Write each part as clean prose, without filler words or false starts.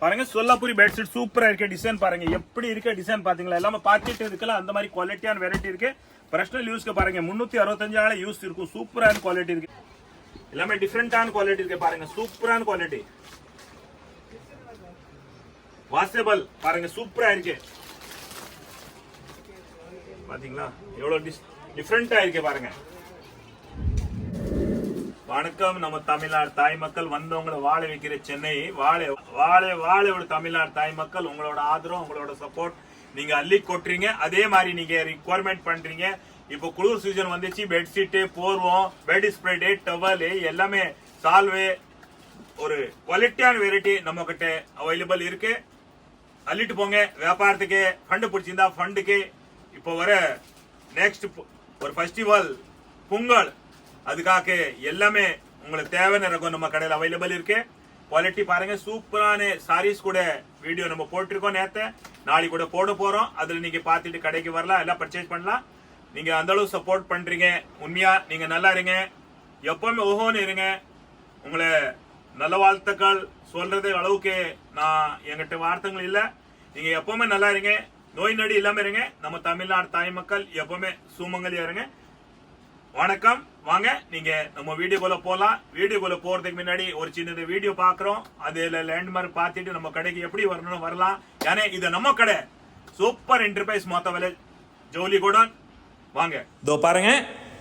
பாருங்க சொல்லாபுரி பெட்ஷீட் சூப்பரா இருக்கு. டிசைன் பாருங்க எப்படி இருக்கு டிசைன் பாத்தீங்களா. எல்லாமே பார்த்துட்டு இருக்கலாம் அந்த மாதிரி குவாலிட்டியான வெரைட்டி இருக்கு. பர்சனல் யூஸ்க்கு பாருங்க 365 யூஸ் இருக்கும். சூப்பரான குவாலிட்டி இருக்கு. எல்லாமே டிஃபரெண்டான குவாலிட்டி இருக்கு பாருங்க. சூப்பரான குவாலிட்டி. வாஷபிள் பாருங்க சூப்பரா இருக்கு. பாத்தீங்களா எவ்வளவு டிஃபரெண்டா இருக்கு பாருங்க. வணக்கம் நம்ம தமிழ்நாடு தாய் மக்கள் வந்தவங்களை வாழ வைக்கிற சென்னை வாழ தமிழ்நாடு தாய் மக்கள் உங்களோட ஆதரவு உங்களோட சப்போர்ட் நீங்க அள்ளி கொட்டுறீங்க. அதே மாதிரி நீங்க ரிக்வயர்மெண்ட் பண்றீங்க. இப்போ குளிர் சீசன் வந்துச்சு. பெட்ஷீட் போர்வோம் பெட் ஸ்ப்ரெட் டவல் எல்லாமே சால்வே ஒரு குவாலிட்டியான வெரைட்டி நம்ம கிட்ட அவைலபிள் இருக்கு. அள்ளிட்டு போங்க. வியாபாரத்துக்கு ஃபண்ட் பிடிச்சிருந்தா ஃபண்டுக்கு இப்போ வர நெக்ஸ்ட் ஒரு ஃபெஸ்டிவல் பொங்கல் அதுக்காக எல்லாமே உங்களுக்கு தேவையான ரகம் நம்ம கடையில் அவைலபிள் இருக்கு. குவாலிட்டி பாருங்க. சூப்பரான சாரீஸ் கூட வீடியோ நம்ம போட்டிருக்கோம். நேத்து நாளைக்கு கூட போட போறோம். அதுல நீங்க பாத்துட்டு கடைக்கு வரலாம் எல்லாம் பர்ச்சேஸ் பண்ணலாம். நீங்க அந்த அளவு சப்போர்ட் பண்றீங்க. உண்மையா நீங்க நல்லா இருங்க. எப்பவுமே ஓஹோன்னு இருங்க. உங்களை நல்ல வாழ்த்துக்கள் சொல்றது அளவுக்கு நான் எங்கிட்ட வார்த்தைகள் இல்ல. நீங்க எப்பவுமே நல்லா இருங்க. நோய் நொடி இல்லாம இருங்க. நம்ம தமிழ்நாடு தாய் மக்கள் எப்பவுமே சுமங்கலியா இருங்க. வணக்கம். வாங்க நீங்க நம்ம வீடியோக்குள்ள போலாம். வீடியோக்குள்ள போறதுக்கு முன்னாடி ஒரு சின்ன வீடியோ பாக்குறோம். அதுல லேண்ட்மார்க் பார்த்துட்டு நம்ம கடைக்கு எப்படி வரணும் வரலாம். ஏன்னா இது நம்ம கடை சூப்பர் என்டர்பிரைஸ் மொத்த விலை ஜவுளி கோடான். வாங்க இதோ பாருங்க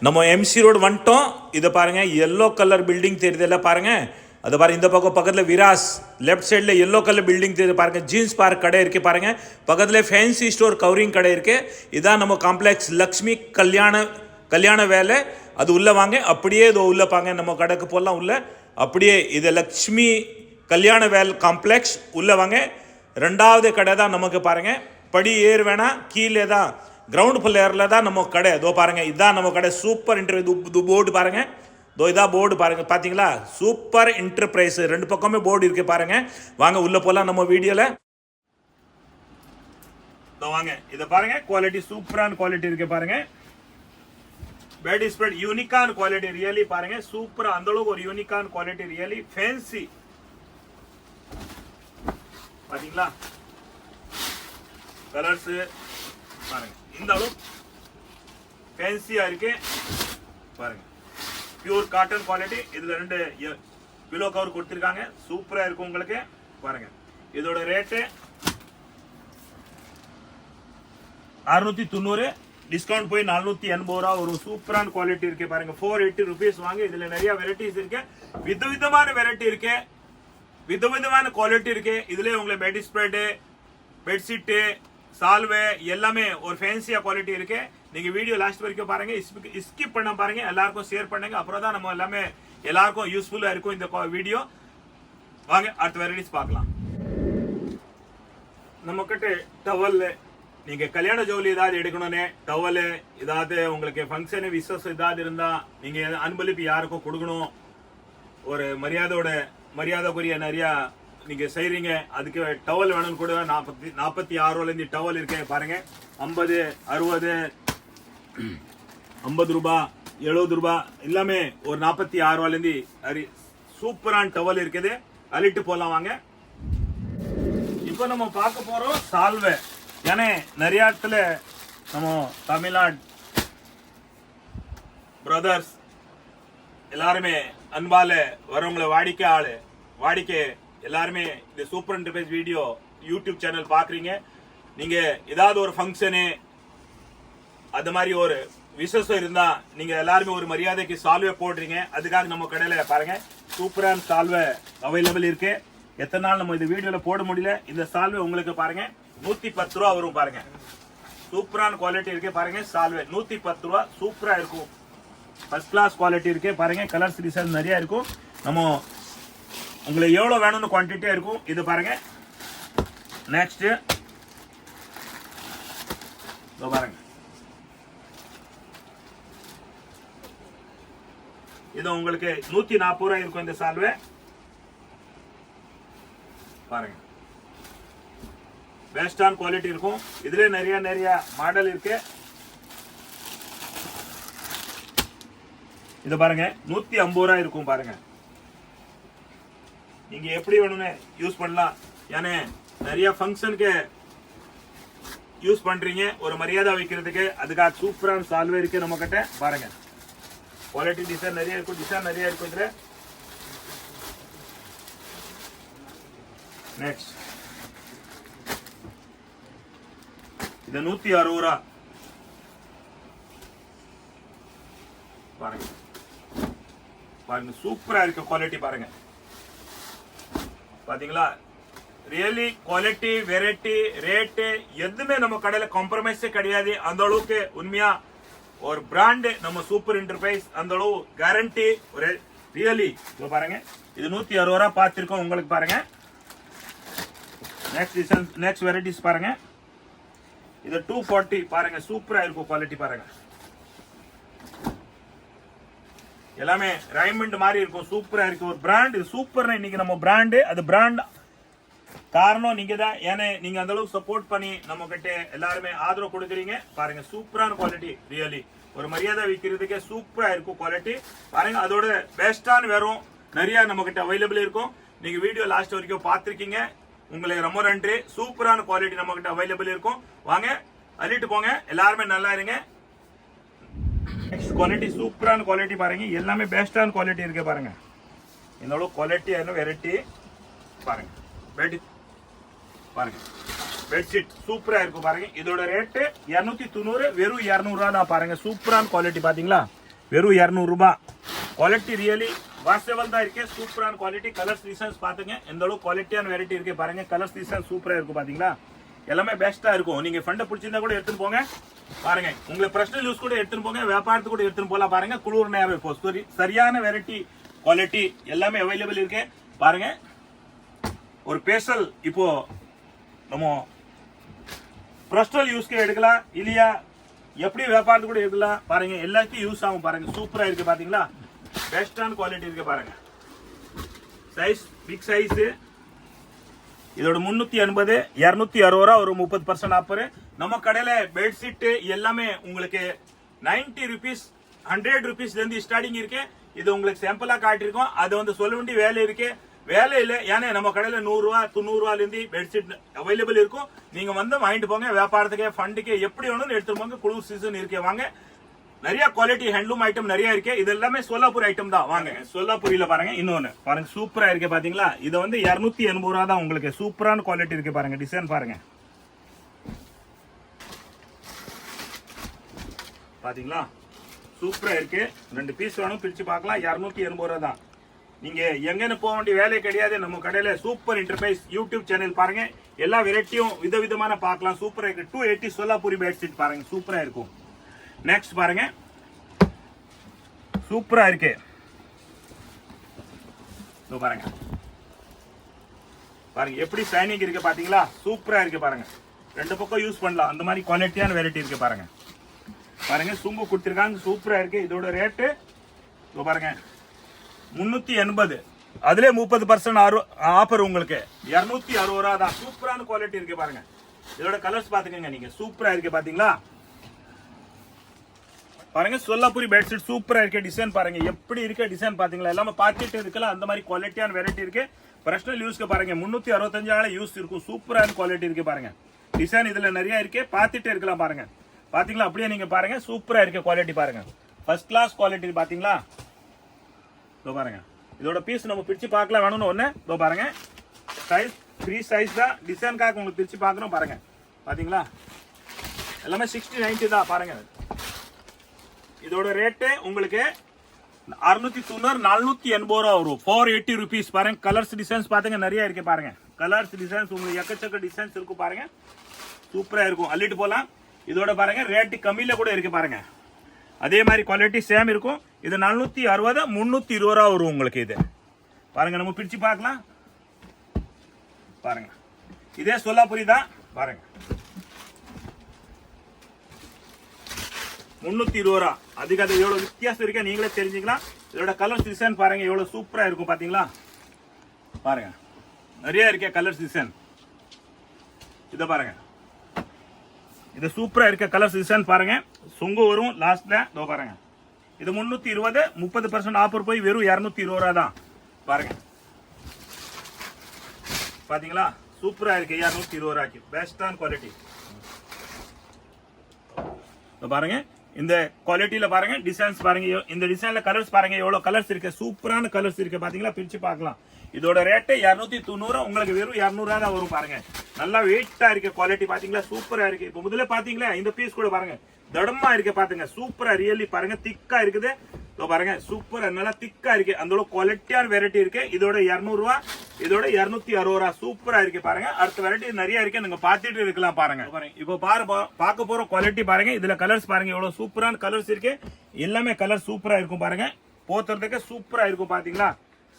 நம்ம எம்சி ரோடு வந்துட்டோம். இதை பாருங்க எல்லோ கலர் பில்டிங் தெரியுதுல்ல பாருங்க. அது பாருங்க இந்த பக்கம் பக்கத்துல விராஸ் லெஃப்ட் சைட்ல எல்லோ கலர் பில்டிங் தெரியுது பாருங்க. ஜீன்ஸ் பார்க் கடை இருக்கு பாருங்க. பக்கத்துல ஃபேன்சி ஸ்டோர் கவரிங் கடை இருக்கு. இதான் நம்ம காம்ப்ளெக்ஸ் லக்ஷ்மி கல்யாண வேலை. அது உள்ள வாங்க. அப்படியே இதோ உள்ள பாங்க நம்ம கடைக்கு போகலாம் உள்ள. அப்படியே இது லக்ஷ்மி கல்யாண வேல் காம்ப்ளெக்ஸ் உள்ள வாங்க. ரெண்டாவது கடை தான் நமக்கு பாருங்க. படி ஏறு வேணா கீழே தான் கிரவுண்ட் ஃப்ளோரில் தான் நம்ம கடை. இதோ பாருங்க இதுதான் நம்ம கடை. சூப்பர் இன்டர்வியூ போர்டு பாருங்க. இதோ இதான் போர்டு பாருங்க. பாத்தீங்களா சூப்பர் என்டர்பிரைஸ் ரெண்டு பக்கமே போர்டு இருக்கு பாருங்க. வாங்க உள்ள போலாம் நம்ம வீடியோல. வாங்க இத பாருங்க. குவாலிட்டி சூப்பரான குவாலிட்டி இருக்கு பாருங்க. பெட் ஸ்ப்ரெட் யூனிக்கான குவாலிட்டி ரியலி பாருங்க. சூப்பரா அந்த அளவுக்கு ஒரு யூனிக்கான குவாலிட்டி ரியலி ஃபேன்சி பாத்தீங்களா. கலர்ஸ் பாருங்க இந்த அளவு ஃபேன்சியா இருக்கு பாருங்க. Pure cotton quality. இதுல 2 பிலோ கவர் கொடுத்திருக்காங்க. சூப்பரா இருக்கும் உங்களுக்கு பாருங்க. இதோட ரேட்டு 690. டிஸ்கவுண்ட் போய் 480 ரூபா. ஒரு சூப்பரான குவாலிட்டி இருக்கு பாருங்க. 480 rupees வாங்க. இதுல நிறைய வெரைட்டிஸ் இருக்கு. விதவிதமான வெரைட்டி இருக்கு. விதவிதமான குவாலிட்டி இருக்கு. இதுல உங்களுக்கு பெட் ஸ்ப்ரெட் பெட்ஷீட் சால்வே எல்லாமே ஒரு ஃபேன்சியா குவாலிட்டி இருக்கு. நீங்க வீடியோ லாஸ்ட் வரைக்கும் பாருங்க. ஸ்கிப் பண்ண பாருங்க. எல்லாருக்கும் ஷேர் பண்ணுங்க. அப்புறம் தான் நம்ம எல்லாமே எல்லாருக்கும் யூஸ்ஃபுல்லா இருக்கும் இந்த வீடியோ. வாங்க அடுத்த வெரைட்டிஸ் பார்க்கலாம். நம்ம கிட்ட டவல் நீங்க கல்யாண ஜவுளி ஏதாவது எடுக்கணும்னே டவல் ஏதாவது உங்களுக்கு ஃபங்க்ஷன் விசேஷம் ஏதாவது இருந்தா நீங்க அன்பளிப்பு யாருக்கும் கொடுக்கணும். ஒரு மரியாதைக்குரிய நிறைய நீங்க செய்றீங்க. அதுக்கு டவல் வேணும்னு கூட 46 ரூபாயிலிருந்து டவல் இருக்கு பாருங்க. 50 60 50 ரூபாய் 70 ரூபாய் எல்லாமே ஒரு 46 ரூபாயிலிருந்து சூப்பரான டவல் இருக்குது. அள்ளிட்டு போலாம் வாங்க. இப்போ நம்ம பார்க்க போறோம் சால்வை. ஏன்னா நிறைய இடத்துல நம்ம தமிழ்நாடு பிரதர்ஸ் எல்லாருமே அன்பால வரவங்களை வாடிக்கை எல்லாருமே இந்த super enterprise video YouTube channel பாக்குறீங்க. நீங்க ஏதாவது ஒரு ஃபங்க்ஷனு அது மாதிரி ஒரு விசேஷம் இருந்தா நீங்க எல்லாருமே ஒரு மரியாதைக்கு சால்வை போடுறீங்க. அதுக்காக நம்ம கடையில பாருங்க சூப்பரான சால்வை அவைலபிள் இருக்கு. எத்தனை நாள் நம்ம இந்த வீடியோல போட முடியல. இந்த சால்வை உங்களுக்கு பாருங்க 110 ரூபா வரும் பாருங்க. சூப்பரான குவாலிட்டி இருக்கு பாருங்க. சால்வை 110 ரூபா சூப்பரா இருக்கும். ஃபர்ஸ்ட் கிளாஸ் குவாலிட்டி இருக்கு பாருங்க. கலர்ஸ் டிசைன் நிறைய இருக்கும். நம்ம உங்களுக்கு எவ்வளவு வேணும்னு குவான்டிட்டியா இருக்கும். இது பாருங்க. நெக்ஸ்ட் பாருங்க. இது உங்களுக்கு 140 ரூபாய் இருக்கும் இந்த சால்வை பாருங்க. பெஸ்டான குவாலிட்டி இருக்கும். இதுல நிறைய மாடல் இருக்கு. இது பாருங்க 150 ரூபாய் இருக்கும் பாருங்க. நீங்க எப்படி வேணும்னு யூஸ் பண்ணலாம். ஏன்னா நிறைய ஃபங்க்ஷனுக்கு யூஸ் பண்றீங்க, ஒரு மரியாதை வைக்கிறதுக்கு, அதுக்காக சூப்பரான சால்வே இருக்கு நம்ம கிட்ட. பாருங்க குவாலிட்டி டிசைன் நிறைய இருக்கும், இதுல. நெக்ஸ்ட் இது 160 ரூபா. பாருங்க பாருங்க சூப்பரா இருக்கு குவாலிட்டி. பாருங்க பாத்தீங்களா, ரியலி குவாலிட்டி, வெரைட்டி, ரேட்டு எதுவுமே நம்ம கடையில காம்ப்ரமைஸே கிடையாது. அந்த அளவுக்கு உண்மையா ஒரு பிராண்ட் நம்ம சூப்பர் என்டர்பிரைஸ், அந்த அளவு கேரண்டி ஒரு ரியலி. பாருங்க இது 160 ரூபா பார்த்திருக்கோம் உங்களுக்கு. பாருங்க நெக்ஸ்ட் வெரைட்டிஸ் பாருங்க, இது 240. பாருங்க சூப்பரா இருக்கும் குவாலிட்டி. பாருங்க எல்லாமே ரைமண்ட் மாதிரி இருக்கும், சூப்பரா இருக்கு. ஒரு பிராண்ட் சூப்பர். இன்னைக்கு நம்ம பிராண்டு, அது பிராண்ட் காரணம் நீங்க தான். ஏன்னா நீங்க அந்த அளவுக்கு சப்போர்ட் பண்ணி நம்ம கிட்ட எல்லாருமே ஆதரவு கொடுக்குறீங்க. பாருங்க சூப்பரான குவாலிட்டி, ரியலி ஒரு மரியாதை வைக்கிறதுக்கே சூப்பரா இருக்கும் குவாலிட்டி. பாருங்க அதோட பெஸ்டான வேறும் நிறைய நம்ம கிட்ட அவைலபிள் இருக்கும். நீங்க வீடியோ லாஸ்ட் வரைக்கும் பார்த்திருக்கீங்க, உங்களுக்கு ரொம்ப நன்றி. சூப்பரான குவாலிட்டி நம்ம கிட்ட அவைலபிள் இருக்கும். வாங்க அள்ளிட்டு போங்க, எல்லாருமே நல்லா இருங்க. நெக்ஸ்ட் குவாலிட்டி சூப்பரான குவாலிட்டி. பாருங்க எல்லாமே பெஸ்டான குவாலிட்டி இருக்கு. பாருங்க இந்த அளவு குவாலிட்டி வெரைட்டி. பாருங்க பெட், பாருங்க பெட்ஷீட் சூப்பரா இருக்கும். பாருங்க இதோட ரேட்டு 290, வெறும் 200 ரூபா தான். பாருங்க சூப்பரான குவாலிட்டி, பாத்தீங்களா, வெறும் 200 ரூபாய். குவாலிட்டி ரியலி வாசபிள் தான் இருக்கு, சூப்பரான குவாலிட்டி. கலர்ஸ் டிசைன்ஸ் பாத்துங்க எந்த அளவு குவாலிட்டியான வெரைட்டி இருக்கு. பாருங்க கலர்ஸ் டிசைன் சூப்பரா இருக்கும். பாத்தீங்களா எல்லாமே பெஸ்டா இருக்கும். நீங்க ஃபண்டை பிடிச்சிருந்தா கூட எடுத்துட்டு போங்க. பாருங்க உங்களுக்கு பர்சனல் யூஸ் கூட எடுத்துட்டு போங்க, வியாபாரத்துக்கு கூட எடுத்துட்டு போலாம். பாருங்க குளிர் நேரம் இப்போ சரியான வெரைட்டி குவாலிட்டி எல்லாமே அவைலபிள் இருக்கு. பாருங்க ஒரு பேசல் இப்போ நம்ம பர்சனல் யூஸ்க்கு எடுக்கலாம், இல்லையா எப்படி வியாபாரத்துக்கு கூட எடுக்கலாம். பாருங்க எல்லாத்தையும் யூஸ் ஆகும். பாருங்க சூப்பரா இருக்கு. பாத்தீங்களா பெஸ்டான குவாலிட்டி இருக்கு. பாருங்க சைஸ் பிக் சைஸ். இதோட 380, 260 ரூபா, ஒரு 30% ஆஃபர். நம்ம கடையில பெட்ஷீட் எல்லாமே உங்களுக்கு 90 ருபீஸ், 100 ருபீஸ்ல இருந்து ஸ்டார்டிங் இருக்கு. இது உங்களுக்கு சாம்பிளா காட்டிருக்கோம். அது வந்து சொல்ல வேண்டிய வேலை இருக்கு, வேலை இல்லை. ஏன்னா நம்ம கடையில 100 ரூபா 90 ரூபாயில இருந்து பெட்ஷீட் அவைலபிள் இருக்கும். நீங்க வந்து வாங்கிட்டு போங்க, வியாபாரத்துக்கு ஃபண்டுக்கு எப்படி வேணும்னு எடுத்துட்டு போங்க. குளிர் சீசன் இருக்கு, வாங்க. நிறைய குவாலிட்டி ஹேண்ட்லூம் ஐட்டம் நிறைய இருக்கு. இது எல்லாமே சோலாப்பூர் ஐட்டம் தான். வாங்க சோலாப்பூரில பாருங்க இன்னொன்னு பாருங்க சூப்பரா இருக்கு. பாத்தீங்களா இது வந்து 280 ரூபா தான் உங்களுக்கு. சூப்பரான குவாலிட்டி இருக்கு. பாருங்க டிசைன் பாருங்க, பாத்தீங்களா சூப்பரா இருக்கு. 2 பீஸ் வேணும் பிரிச்சு பார்க்கலாம். 280 ரூபா தான். நீங்க எங்கன்னு போக வேண்டிய வேலை கிடையாது. நம்ம கடையில சூப்பர் என்டர்பிரைஸ் யூடியூப் சேனல் பாருங்க, எல்லா வெரைட்டியும் விதவிதமான பார்க்கலாம். சூப்பரா இருக்கு. 280 சோலாப்பூரி பெட்ஷீட் பாருங்க சூப்பரா இருக்கும். நெக்ஸ்ட் பாருங்க சூப்பரா இருக்கு. பாருங்க பாருங்க எப்படி ஷைனிங் இருக்கு. பாத்தீங்களா சூப்பரா இருக்கு. பாருங்க 2 பக்கம் யூஸ் பண்ணலாம், அந்த மாதிரி குவாலிட்டியான வெரைட்டி இருக்கு. பாருங்க பாருங்க சுங்கு கொடுத்திருக்காங்க, சூப்பரா இருக்கு. இதோட ரேட்டு பாருங்க 380, அதுல 30% ஆஃபர் உங்களுக்கு 260 ரூபா தான். சூப்பரான குவாலிட்டி இருக்கு. பாருங்க இதோட கலர்ஸ் பாத்துக்கங்க நீங்க, சூப்பரா இருக்கு. பாத்தீங்களா பாருங்க சோலாப்பூரி பெட்ஷீட் சூப்பரா இருக்கு. டிசைன் பாருங்க எப்படி இருக்கு டிசைன். பாத்தீங்களா எல்லாமே பாக்கெட் இருக்குல்ல, அந்த மாதிரி குவாலிட்டியான வெரைட்டி இருக்கு. பர்சனல் யூஸ்க்கு பாருங்க 365 யூஸ் இருக்கும். சூப்பரான குவாலிட்டி இருக்கு. பாருங்க டிசைன் இதுல நிறைய இருக்கு, பாத்துட்டு இருக்கலாம். பாருங்க பாத்தீங்களா அப்படியே நீங்க பாருங்க சூப்பரா இருக்கு குவாலிட்டி. பாருங்க ஃபர்ஸ்ட் கிளாஸ் குவாலிட்டி. பாத்தீங்களா பாருங்க இதோட பீஸ் நம்ம பிரிச்சு பார்க்கலாம் வேணும்னு ஒண்ணு. பாருங்க சைஸ் ஃப்ரீ சைஸ் தான், டிசைனுக்காக உங்களுக்கு பிரிச்சு பார்க்கணும். பாருங்க பாத்தீங்களா எல்லாமே 60-90 தான். பாருங்க இதோட ரேட்டு உங்களுக்கு 690, 480 ரூபா வரும். 480 ருபீஸ். பாருங்க கலர்ஸ் டிசைன்ஸ் பாத்துங்க நிறைய இருக்கு. பாருங்க கலர்ஸ் டிசைன்ஸ் உங்களுக்கு எக்கச்சக்க டிசைன்ஸ் இருக்கும். பாருங்க சூப்பரா இருக்கும், அள்ளிட்டு போலாம். இதோட பாருங்க ரேட்டு கம்மியில கூட இருக்கு. பாருங்க அதே மாதிரி குவாலிட்டி சேம் இருக்கும். இது 460, 320 ரூபா வரும் உங்களுக்கு. இது பாருங்க நம்ம பிரிச்சு பார்க்கலாம். பாருங்க இதே சோலாப்பூரி தான். பாருங்க 320 ரூபா. அதுக்கு அது எவ்வளவு வித்தியாசம் இருக்கு நீங்களே தெரிஞ்சுக்கலாம். இதோட கலர்ஸ் டிசைன் பாருங்க எவ்வளவு சூப்பரா இருக்கும். பாத்தீங்களா பாருங்க நிறைய இருக்க கலர்ஸ் டிசைன். இத பாருங்க இது சூப்பரா இருக்க கலர்ஸ் டிசைன். பாருங்க சுங்கு வரும் லாஸ்ட்ல. பாருங்க இது 320, 30% ஆஃபர் போய் வெறும் 220 ரூபா தான். பாருங்க பாத்தீங்களா சூப்பரா இருக்கு 220 ரூபாய்க்கு பெஸ்டான குவாலிட்டி. பாருங்க இந்த குவாலிட்டியில பாருங்க, டிசைன்ஸ் பாருங்க, இந்த டிசைன்ல கலர்ஸ் பாருங்க, எவ்வளவு கலர்ஸ் இருக்கு, சூப்பரான கலர்ஸ் இருக்கு பாத்தீங்களா, பிரிச்சு பார்க்கலாம். இதோட ரேட்டு 290, உங்களுக்கு வெறும் 200 தான் வரும். பாருங்க நல்லா வெயிட்டா இருக்கு, குவாலிட்டி பாத்தீங்களா சூப்பரா இருக்கு. இப்ப முதல்ல பாத்தீங்களா இந்த பீஸ் கூட பாருங்க தடமா இருக்கு பாத்துங்க, சூப்பரா ரியலி பாருங்க திக்கா இருக்குது. பாருங்க சூப்பரா நல்லா திக்கா இருக்கு, அந்த குவாலிட்டியான வெரைட்டி இருக்கு. இதோட 200 ரூபா, இதோட 260 ரூபா, சூப்பரா இருக்கு பாருங்க. அடுத்த வெரைட்டி நிறைய இருக்கு, நீங்க பாத்துட்டு இருக்கலாம். பாருங்க இப்போ பார்க்க போற குவாலிட்டி பாருங்க, இதுல கலர்ஸ் பாருங்க எவ்வளவு சூப்பரான கலர்ஸ் இருக்கு, எல்லாமே கலர் சூப்பரா இருக்கும் பாருங்க, போத்துறதுக்கு சூப்பரா இருக்கும் பாத்தீங்களா.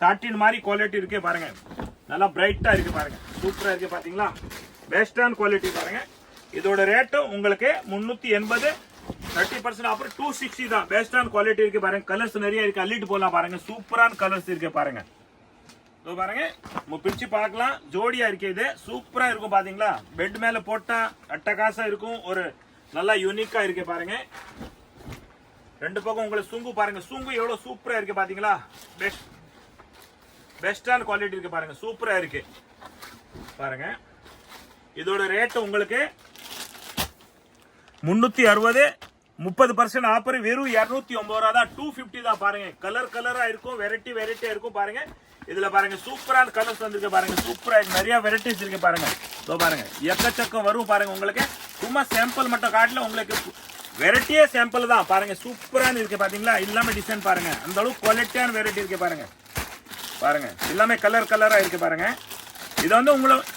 சாட்டின் மாதிரி குவாலிட்டி இருக்கு பாருங்க, நல்லா பிரைட்டா இருக்கு பாருங்க, சூப்பரா இருக்கு பாத்தீங்களா, பெஸ்டான குவாலிட்டி பாருங்க. இதோட ரேட்டு உங்களுக்கு 380, 30% ஆஃபர் 260 தான். பெஸ்டான குவாலிட்டி இருக்கு பாருங்க, கலர்ஸ் நிறைய இருக்கு, அள்ளிட்டு போலாம் பாருங்க, சூப்பரான கலர்ஸ் இருக்கு பாருங்க. பாருங்க பிரிச்சு பார்க்கலாம், ஜோடியா இருக்கு, இது சூப்பரா இருக்கும் பாத்தீங்களா. பெட் மேல போட்டா அட்டகாசா இருக்கும், ஒரு நல்லா யூனிக்கா இருக்கு பாருங்க. ரெண்டு பக்கம் உங்களுக்கு சுங்கு பாருங்க, சுங்கு எவ்வளவு சூப்பரா இருக்கு பாத்தீங்களா, பெஸ்டான குவாலிட்டி இருக்கு பாருங்க, சூப்பரா இருக்கு பாருங்க. இதோட ரேட் உங்களுக்கு 360, 30% ஆஃபர் வெறும் 209 ரூபா தான், 250 தான். பாருங்க கலர் கலரா இருக்கும், வெரைட்டியா இருக்கும் பாருங்க. இதுல பாருங்க சூப்பரான கலர்ஸ் வந்திருக்கு பாருங்க, சூப்பரா நிறைய வெரைட்டிஸ் இருக்கு பாருங்க. பாருங்க எக்கச்சக்கம் வரும் பாருங்க, உங்களுக்கு சும்மா சாம்பிள் மட்டும் காட்டல, உங்களுக்கு வெரைட்டியே சாம்பிள் தான் பாருங்க. சூப்பரான இருக்கு பாத்தீங்களா, எல்லாமே டிசைன் பாருங்க, அந்த அளவுக்கு குவாலிட்டியான வெரைட்டி இருக்கு பாருங்க. பாருங்க எல்லாமே கலர் கலரா இருக்கு பாருங்க. இது வந்து உங்களுக்கு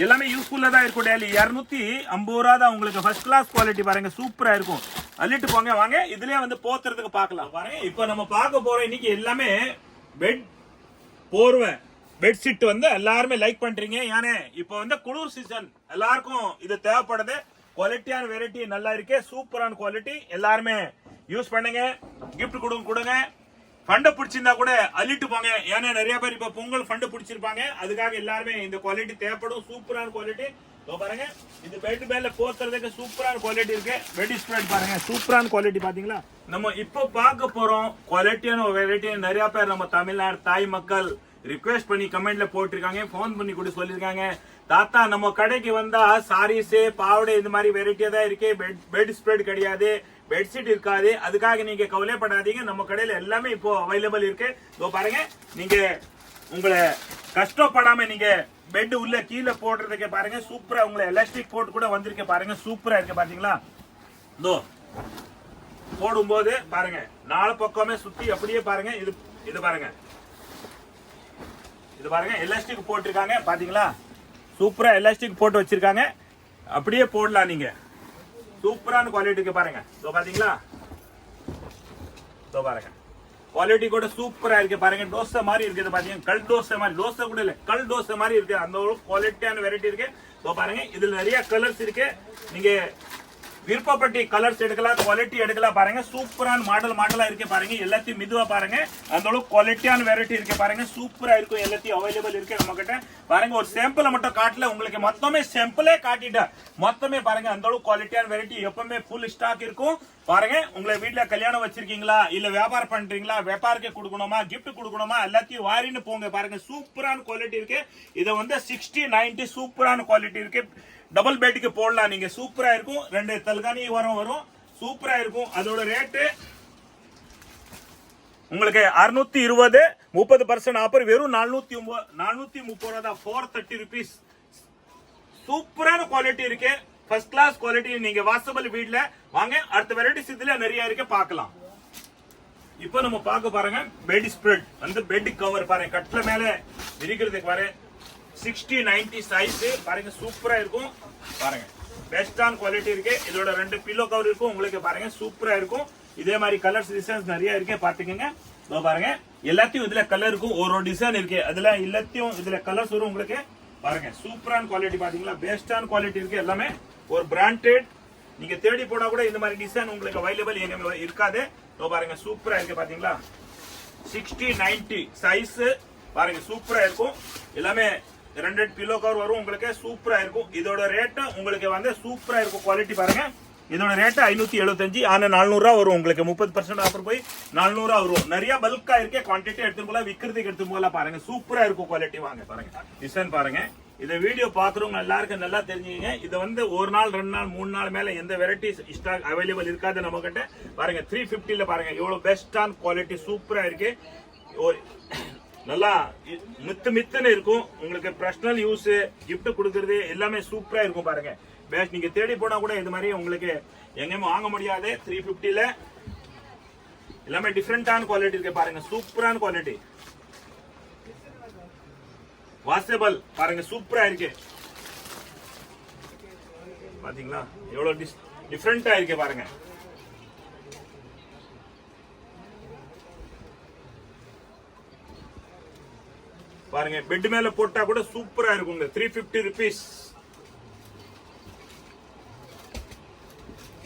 எல்லாமே யூஸ்ஃபுல்லா தான் இருக்கும். டெய்லி 250 ரூபா தான் உங்களுக்கு, ஃபர்ஸ்ட் கிளாஸ் குவாலிட்டி பாருங்க, சூப்பரா இருக்கும். அள்ளிட்டு போங்க வாங்க, இதுலயே வந்து போத்துறதுக்கு பார்க்கலாம் பாருங்க. இப்போ நம்ம பார்க்க போறோம் இன்னைக்கு எல்லாமே பெட் போர்வை பெட்ஷீட் வந்து எல்லாருமே லைக் பண்றீங்க. ஏன்னா இப்போ வந்து குளிர் சீசன், எல்லாருக்கும் இது தேவைப்படுது. குவாலிட்டியான வெரைட்டி நல்லா இருக்கு, சூப்பரான குவாலிட்டி, எல்லாருமே யூஸ் பண்ணுங்க, கிஃப்ட் கொடுங்க. ஃபண்டை பிடிச்சிருந்தா கூட அள்ளிட்டு போங்க, ஏன்னா நிறைய பேர் இப்ப பொங்கல் ஃபண்டு பிடிச்சிருப்பாங்க, அதுக்காக எல்லாருமே இந்த குவாலிட்டி தேவைப்படும், சூப்பரான குவாலிட்டி. பாருங்க இது பெட் மேல போத்துறதுக்கு சூப்பரான குவாலிட்டி இருக்கு. பெட் ஸ்ப்ரெட் பாருங்க, சூப்பரான குவாலிட்டி பாத்தீங்களா. நம்ம இப்போ பார்க்க போறோம் குவாலிட்டியான வெரைட்டி. நிறைய பேர் நம்ம தமிழ்நாடு தாய் மக்கள் ரிக்வெஸ்ட் பண்ணி கமெண்ட்ல போட்டிருக்காங்க, போன் பண்ணி கூட சொல்லிருக்காங்க, தாத்தா நம்ம கடைக்கு வந்தா சாரீஸ் பாவடை இந்த மாதிரி வெரைட்டியா தான் இருக்கு, பெட் ஸ்ப்ரெட் கிடையாது, பெட்ஷீட் இருக்காது. அதுக்காக நீங்க கவலைப்படாதீங்க, நம்ம கடையில எல்லாமே இப்போ அவைலபிள் இருக்கு. பாருங்க நீங்க உங்களை கஷ்டப்படாம நீங்க பெட் உள்ள கீழே போடுறதுக்கு பாருங்க, சூப்பரா உங்களை எலாஸ்டிக் போட்டு கூட வந்திருக்கு பாருங்க, சூப்பரா இருக்கு பாத்தீங்களா. போடும்போது பாருங்க நாலு பக்கமே சுத்தி அப்படியே பாருங்க, இது பாருங்க, இது பாருங்க எலாஸ்டிக் போட்டிருக்காங்க பாத்தீங்களா, சூப்பரா எலாஸ்டிக் போட்டு வச்சிருக்காங்க, அப்படியே போடலாம் நீங்க. சூப்பரான குவாலிட்டிக்கு பாருங்க, பாத்தீங்களா. பாருங்க குவாலிட்டி கூட சூப்பரா இருக்கு பாருங்க, தோசை மாதிரி இருக்குது பாத்தீங்க, கல் தோசை மாதிரி, தோசை கூட இல்ல கல் தோசை மாதிரி இருக்கு, அந்த ஒரு குவாலிட்டியான வெரைட்டி இருக்கு. பாருங்க இதுல நிறைய கலர்ஸ் இருக்கு, நீங்க விருப்பப்பட்டி கலர்ஸ் எடுக்கலாம், குவாலிட்டி எடுக்கலாம் பாருங்க. சூப்பரான மாடலா இருக்கு பாருங்க, எல்லாத்தையும் மிதுவா பாருங்க, அந்த அளவுக்கு குவாலிட்டியான வெரைட்டி இருக்கு பாருங்க, சூப்பரா இருக்கும், எல்லாத்தையும் அவைலபிள் இருக்கு நம்ம கிட்ட. பாருங்க ஒரு சாம்பிள் மட்டும் காட்டல, உங்களுக்கு மொத்தமே சாம்பிளே காட்டிட்டேன், மொத்தமே பாருங்க, அந்த அளவுக்கு குவாலிட்டியான வெரைட்டி எப்பவுமே ஃபுல் ஸ்டாக் இருக்கும் பாருங்க. உங்களை வீட்டுல கல்யாணம் வச்சிருக்கீங்களா, இல்ல வியாபாரம் பண்றீங்களா, வியாபாரಕ್ಕೆ கொடுக்கணுமா, கிஃப்ட் கொடுக்கணுமா, எல்லாத்தையும் வாரின்னு போங்க பாருங்க, சூப்பரான குவாலிட்டி இருக்கு. இதை வந்து 60, 90 சூப்பரான குவாலிட்டி இருக்கு. டபுள் பெட்டுக்கு போடலாம் நீங்க, சூப்பரா இருக்கும், 2 தல்கானி வரும், சூப்பரா இருக்கும். அதோட ரேட்டு உங்களுக்கு 620, 30% ஆஃபர் வெறும் 430 ரூபா தான், 430 rupees. சூப்பரான குவாலிட்டி இருக்கு, ஃபர்ஸ்ட் கிளாஸ் குவாலிட்டி. நீங்க வாசபிள் வீட்ல வாங்க, அடுத்த வெரைட்டிஸ் இதுல நிறைய இருக்கு பார்க்கலாம். இப்போ நம்ம பார்க்க பாருங்க பெட் ஸ்ப்ரெட் வந்து பெட் கவர் பாருங்க, கட்டில மேல விரிக்கிறதுக்கு பாருங்க, 60, 90 சைஸ் பாருங்க, சூப்பரா இருக்கும் பாருங்க, பெஸ்டான குவாலிட்டி இருக்கு. இதோட 2 பில்லோ கவர் இருக்கும் உங்களுக்கு பாருங்க, சூப்பரா இருக்கும். இதே மாதிரி கலர்ஸ் டிசைன்ஸ் நிறைய இருக்கு பாத்துக்கங்க. பாருங்க எல்லாத்தையும் இதுல கலர் இருக்கும், ஒரு டிசைன் இருக்கு, அதுல எல்லாத்தையும் இதுல கலர்ஸ் வரும் உங்களுக்கு பாருங்க. சூப்பரான குவாலிட்டி பாத்தீங்களா, பெஸ்டான குவாலிட்டி இருக்கு, எல்லாமே ஒரு பிராண்டட். நீங்க தேடி போனா கூட இந்த மாதிரி டிசைன் உங்களுக்கு அவைலபிள் எங்க இருக்காது. பாருங்க சூப்பரா இருக்கு பாத்தீங்களா, 60, 90 சைஸ் பாருங்க, சூப்பரா இருக்கும். எல்லாமே 2 பில்லோ கவர் வரும் உங்களுக்கு, சூப்பரா இருக்கும். இதோட ரேட் உங்களுக்கு வந்து சூப்பரா இருக்கும் குவாலிட்டி பாருங்க. இதோட ரேட் 575, ஆனா 400 ரூபா வரும் உங்களுக்கு, 30% ஆஃபர் போய் 400 ரூபா வரும். நிறைய பல்கா இருக்கு, குவான்டிட்டி எடுத்து போல விக்கிறதுக்கு எடுத்து போல பாருங்க, சூப்பரா இருக்கும் குவாலிட்டி. வாங்க பாருங்க டிசைன் பாருங்க, இந்த வீடியோ பாக்குறவங்க எல்லாருக்கும் நல்லா தெரிஞ்சுங்க. இது வந்து ஒரு நாள் 2 நாள் 3 நாள் மேல எந்த வெரைட்டிஸ் ஸ்டாக் அவைலபிள் இருக்காது நம்ம கிட்ட. பாருங்க 350ல பாருங்க எவ்வளவு பெஸ்டான குவாலிட்டி சூப்பரா இருக்கு. நல்லா மித்துன்னு இருக்கும். உங்களுக்கு பர்சனல் யூஸ் கிஃப்ட் கொடுக்கறது எல்லாமே சூப்பரா இருக்கும். பாருங்க பெஸ்ட். நீங்க தேடி போனா கூட இது மாதிரி உங்களுக்கு எங்கேயுமே வாங்க முடியாது. 350ல எல்லாமே டிஃபரெண்டான குவாலிட்டி இருக்கு. பாருங்க சூப்பரான குவாலிட்டி. வாஷபிள் பாருங்க சூப்பரா இருக்கு. பாத்தீங்களா எவ்வளவு டிஃபரெண்டா இருக்கு பாருங்க. பாருங்க பெட் மேல போட்டா கூட சூப்பரா இருக்குங்க. 350 rupees.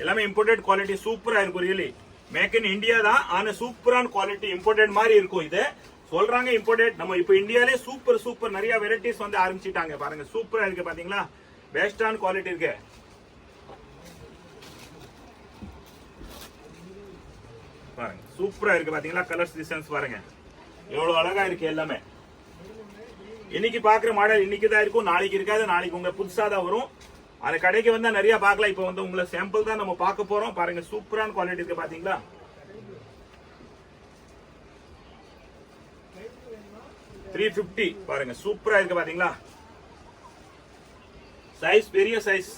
எல்லாமே இம்போர்ட்டட் குவாலிட்டி சூப்பரா இருக்கும். ரியலி மேக் இன் இந்தியா தான். ஆனா சூப்பரான குவாலிட்டி இம்போர்ட்டட் மாதிரி இருக்கும். இது சொல்றாங்க இம்போர்ட்டட். நம்ம இப்ப இந்தியாலே சூப்பர் நிறைய வெரைட்டிஸ் வந்து ஆரம்பிச்சிட்டாங்க. பாருங்க சூப்பரா இருக்கு. பாத்தீங்களா பெஸ்டான குவாலிட்டி இருக்கு. பாருங்க சூப்பரா இருக்கு. பாத்தீங்களா கலர்ஸ் டிசைன்ஸ் பாருங்க எவ்வளவு அழகா இருக்கு. எல்லாமே இன்னைக்கு பாக்குற மாடல் இன்னைக்கு தான் இருக்கும், நாளைக்கு இருக்காது. நாளைக்கு உங்க புதுசா தான் வரும். அந்த கடைக்கு வந்தா நிறைய பார்க்கலாம். இப்ப வந்து உங்களை சாம்பிள் தான் நம்ம பார்க்க போறோம். பாருங்க சூப்பரான குவாலிட்டி இருக்கு. பாத்தீங்களா 350 பாருங்க சூப்பரா இருக்கு. பாத்தீங்களா சைஸ் பெரிய சைஸ்.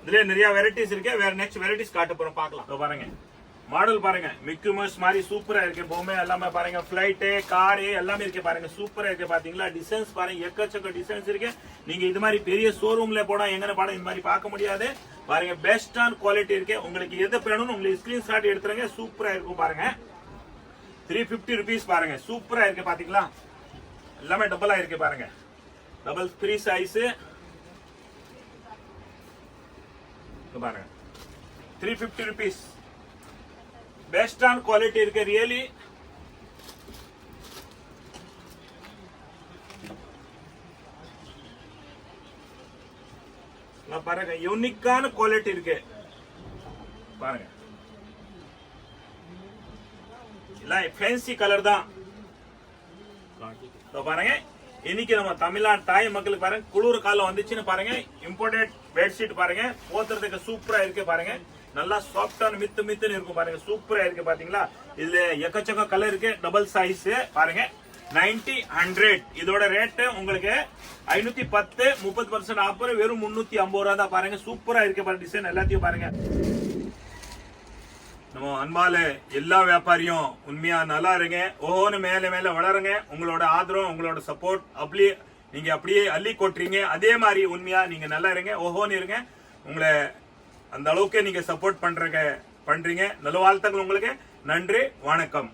இதுல நிறைய வெரைட்டிஸ் இருக்கு. வேற நெக்ஸ்ட் வெரைட்டிஸ் காட்ட போறோம் பார்க்கலாம். பாருங்க மாடல் பாருங்க மிக்கி மவுஸ் மாதிரி சூப்பரா இருக்கு. பொம்மை எல்லாமே பாருங்க ஃபிளைட் கார் எல்லாமே இருக்கு. பாருங்க சூப்பரா இருக்கு. பாத்தீங்களா டிசைன்ஸ் பாருங்க எக்கச்சக்க டிசைன்ஸ் இருக்கு. நீங்க இது மாதிரி பெரிய ஷோரூம்ல போனா எங்க பாடம் இந்த மாதிரி பார்க்க முடியாது. பாருங்க பெஸ்டான குவாலிட்டி இருக்கு. உங்களுக்கு எது வேணும்னு உங்களுக்கு ஸ்கிரீன்ஷாட் எடுத்துருங்க. சூப்பரா இருக்கும். பாருங்க 350 rupees. பாருங்க சூப்பரா இருக்கு. பாத்தீங்களா எல்லாமே டபுளா இருக்கு. பாருங்க டபுள் 3 சைஸ். பாருங்க 350 rupees. பெஸ்டான குவாலிட்டி இருக்கு. ரியலி பாருங்க யூனிக்கான குவாலிட்டி இருக்கு. பாருங்க எல்லாம் ஃபேன்சி கலர் தான். பாருங்க இன்னைக்கு நம்ம தமிழ்நாடு தாய் மக்களுக்கு பாருங்க குளிர் காலம் வந்துச்சுன்னு பாருங்க இம்போர்ட்டட் பெட்ஷீட் பாருங்க போத்துறதுக்கு சூப்பரா இருக்கு. பாருங்க நல்லா சாஃப்டான மித்துன்னு இருக்கும். பாருங்க சூப்பரா இருக்கு. பாத்தீங்களா இதுல எக்கச்சக்க கலர் இருக்கு. டபுள் சைஸ் பாருங்க 90-100. இதோட ரேட் உங்களுக்கு 510 30% ஆஃபர் வெறும் 350 ரூபா தான். பாருங்க சூப்பரா இருக்கு. பாருங்க டிசைன் எல்லாத்தையும் பாருங்க. நம்ம அன்பால எல்லா வியாபாரியும் உண்மையா நல்லா இருங்க. ஒவ்வொன்னு மேல வளருங்க. உங்களோட ஆதரவு உங்களோட சப்போர்ட் அப்படியே அள்ளி கொட்டுறீங்க. அதே மாதிரி உண்மையா நீங்க நல்லா இருங்க. ஒவ்வொன்னு இருங்க. உங்களை அந்த அளவுக்கு நீங்க சப்போர்ட் பண்றீங்க. நல்ல வாழ்த்துக்கள் உங்களுக்கு. நன்றி வணக்கம்.